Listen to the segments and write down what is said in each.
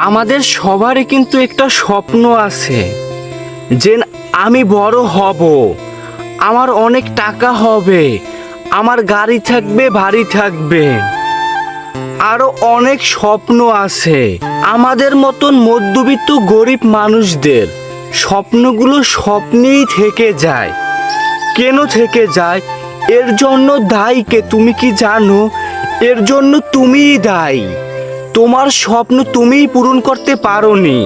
আমাদের সবারই কিন্তু একটা স্বপ্ন আছে যে আমি বড় হব, আমার অনেক টাকা হবে, আমার গাড়ি থাকবে, বাড়ি থাকবে, আরো অনেক স্বপ্ন আছে। আমাদের মতন মধ্যবিত্ত গরিব মানুষদের স্বপ্নগুলো স্বপ্নেই থেকে যায়। কেন থেকে যায়? এর জন্য দায়ী কে তুমি কি জানো? এর জন্য তুমিই দায়ী। তোমার স্বপ্ন তুমিই পূরণ করতে পারোনি।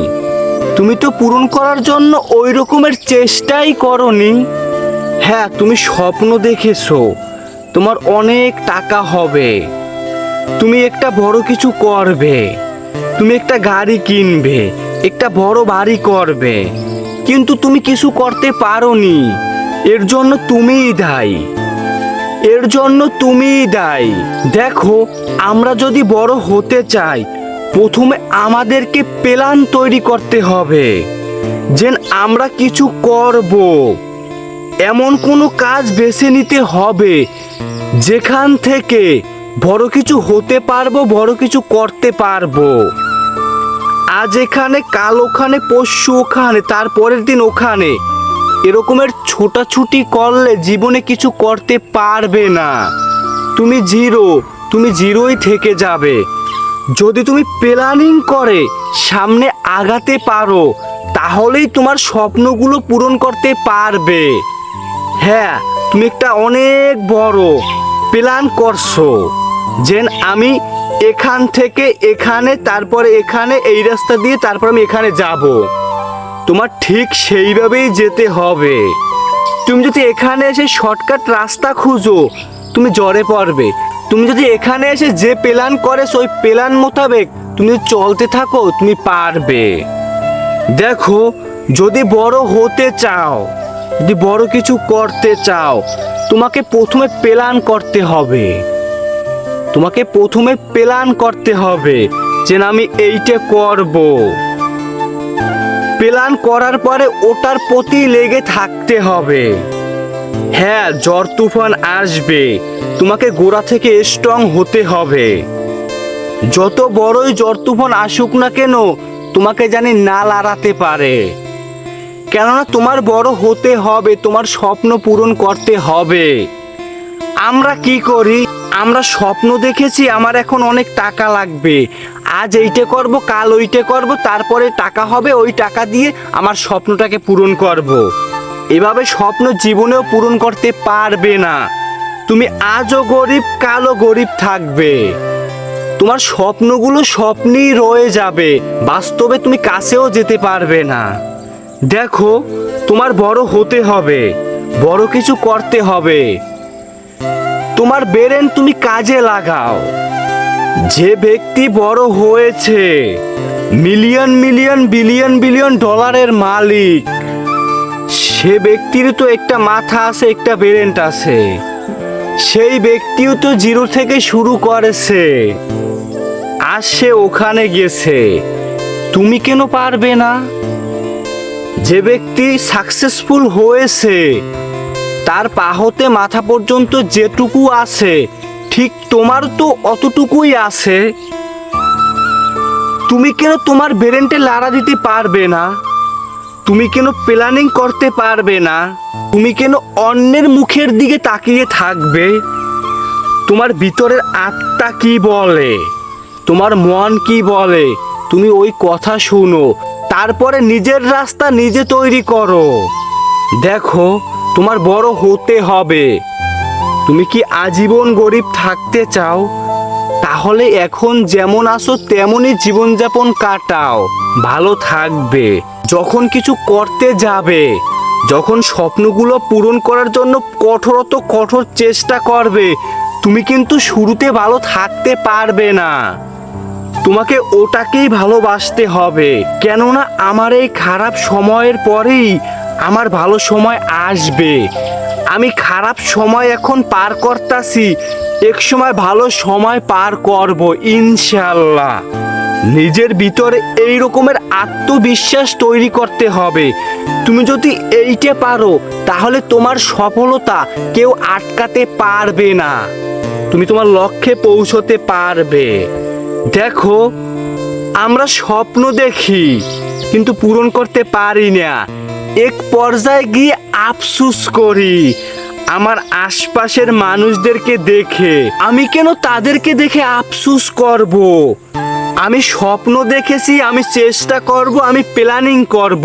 তুমি তো পূরণ করার জন্য ওই রকমের চেষ্টাই করনি। হ্যাঁ, তুমি স্বপ্ন দেখেছো তোমার অনেক টাকা হবে, তুমি একটা বড় কিছু করবে, তুমি একটা গাড়ি কিনবে, একটা বড় বাড়ি করবে, কিন্তু তুমি কিছু করতে পারোনি। এর জন্য তুমিই দায়ী। এর জন্য তুমিই দায়ী। দেখো, আমরা যদি বড় হতে চাই, প্রথমে আমাদেরকে প্ল্যান তৈরি করতে হবে যে আমরা কিছু করব। এমন কোনো কাজ বেছে নিতে হবে যেখান থেকে বড় কিছু হতে পারবো, বড় কিছু করতে পারবো। আজ এখানে, কাল ওখানে, পরশু ওখানে, তারপরের দিন ওখানে, এরকমের ছোটাছুটি করলে জীবনে কিছু করতে পারবে না। তুমি জিরো, তুমি জিরোই থেকে যাবে। যদি তুমি প্ল্যানিং করে সামনে আগাতে পারো, তাহলেই তোমার স্বপ্নগুলো পূরণ করতে পারবে। হ্যাঁ, তুমি একটা অনেক বড় প্ল্যান করছো যে আমি এখান থেকে এখানে, তারপরে এখানে, এই রাস্তা দিয়ে তারপর আমি এখানে যাব। তোমার ঠিক সেইভাবেই যেতে হবে। তুমি যদি এখানে এসে শর্টকাট রাস্তা খুঁজো, তুমি জ্বরে পড়বে। তুমি যদি এখানে এসে যে প্ল্যান করেছো ওই প্ল্যান মোতাবেক তুমি চলতে থাকো, তুমি পারবে। দেখো, যদি বড় হতে চাও, যদি বড় কিছু করতে চাও, তোমাকে প্রথমে প্ল্যান করতে হবে। তোমাকে প্রথমে প্ল্যান করতে হবে যে আমি এইটা করব। প্ল্যান করার পরে ওটার প্রতি লেগে থাকতে হবে। হ্যাঁ, ঝড় তুফান আসবে, তোমাকে গোড়া থেকে স্ট্রং হতে হবে। যত বড়ই ঝড় তুফান আসুক না কেন, তোমাকে জানি না লড়াতে পারে। কেননা তোমার বড় হতে হবে, তোমার স্বপ্ন পূরণ করতে হবে। আমরা কি করি? আমরা স্বপ্ন দেখেছি আমার এখন অনেক টাকা লাগবে, আজ এইটা করব, কাল ওইটা করব, তারপরে টাকা হবে, ওই টাকা দিয়ে আমার স্বপ্নটাকে পূরণ করব। এভাবে স্বপ্ন জীবনেও পূরণ করতে পারবে না। তুমি আজও গরিব, কালও গরিব থাকবে। তোমার স্বপ্নগুলো স্বপ্নেই রয়ে যাবে, বাস্তবে তুমি কাছেও যেতে পারবে না। দেখো, তোমার বড় হতে হবে, বড় কিছু করতে হবে। তোমার ব্রেন তুমি কাজে লাগাও। যে ব্যক্তি বড় হয়েছে, মিলিয়ন মিলিয়ন বিলিয়ন বিলিয়ন ডলারের মালিক, সে ব্যক্তির তো একটা মাথা আছে, একটা ব্রেন আছে। সেই ব্যক্তিও তো জিরো থেকে শুরু করেছে, আর সে ওখানে গেছে। তুমি কেন পারবে না? যে ব্যক্তি সাকসেসফুল হয়েছে, তার পা হতে মাথা পর্যন্ত যেটুকু আছে, ঠিক তোমার তো অতটুকুই আছে। তুমি কেন তোমার ব্রেনটে লাড়া দিতে পারবে না? তুমি কেন প্ল্যানিং করতে পারবে না? তুমি কেন অন্যের মুখের দিকে তাকিয়ে থাকবে? তোমার ভিতরের আত্মা কি বলে, তোমার মন কি বলে, তুমি ওই কথা শুনো, তারপরে নিজের রাস্তা নিজে তৈরি করো। দেখো, তোমার বড় হতে হবে। তুমি কি আজীবন গরিব থাকতে চাও? তাহলে এখন যেমন আছো তেমনই জীবনযাপন কাটাও, ভালো থাকবে। যখন কিছু করতে যাবে, যখন স্বপ্নগুলো পূরণ করার জন্য কঠোরত কঠোর চেষ্টা করবে, তুমি কিন্তু শুরুতে ভালো থাকতে পারবে না। তোমাকে ওটাকেই ভালোবাসতে হবে। কেননা আমার এই খারাপ সময়ের পরেই আমার ভালো সময় আসবে। আমি খারাপ সময় এখন পার করতাছি, এক সময় ভালো সময় পার করব ইনশাআল্লাহ। নিজের ভিতরে এই রকমের আত্মবিশ্বাস তৈরি করতে হবে। তুমি যদি এইটা পারো, তাহলে তোমার সফলতা কেউ আটকাতে পারবে না। তুমি তোমার লক্ষ্যে পৌঁছতে পারবে। দেখো, আমরা স্বপ্ন দেখি কিন্তু পূরণ করতে পারি না, এক পর্যায়ে গিয়ে আফসোস করি আমার আশপাশের মানুষদেরকে দেখে। আমি কেন তাদেরকে দেখে আফসোস করব? আমি স্বপ্ন দেখেছি, আমি চেষ্টা করব, আমি প্ল্যানিং করব,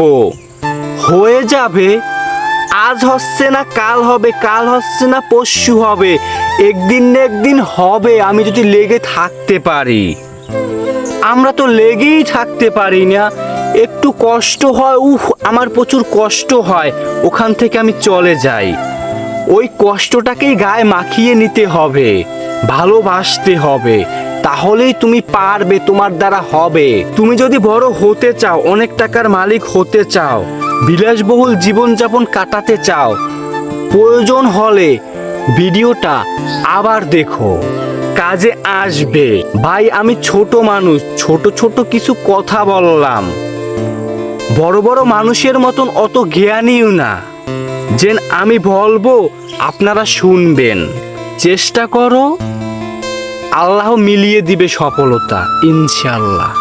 হয়ে যাবে। আজ হচ্ছে না কাল হবে, কাল হচ্ছে না পরশু হবে, একদিন না একদিন হবে আমি যদি লেগে থাকতে পারি। আমরা তো লেগেই থাকতে পারি না, একটু কষ্ট হয়, আমার প্রচুর কষ্ট হয়, ওখান থেকে আমি চলে যাই। ওই কষ্টটাকেই গায়ে মাখিয়ে নিতে হবে, ভালোবাসতে হবে, তাহলেই তুমি পারবে, তোমার দ্বারা হবে। তুমি যদি বড় হতে চাও, অনেক টাকার মালিক হতে চাও, বিলাসবহুল জীবনযাপন কাটাতে চাও, প্রয়োজন হলে ভিডিওটা আবার দেখো, কাজে আসবে। ভাই আমি ছোট মানুষ, ছোট ছোট কিছু কথা বললাম, বড় বড় মানুষের মতন অত জ্ঞানীও না যে আমি বলবো আপনারা শুনবেন। চেষ্টা করো, আল্লাহ মিলিয়ে দিবে সফলতা ইনশাআল্লাহ।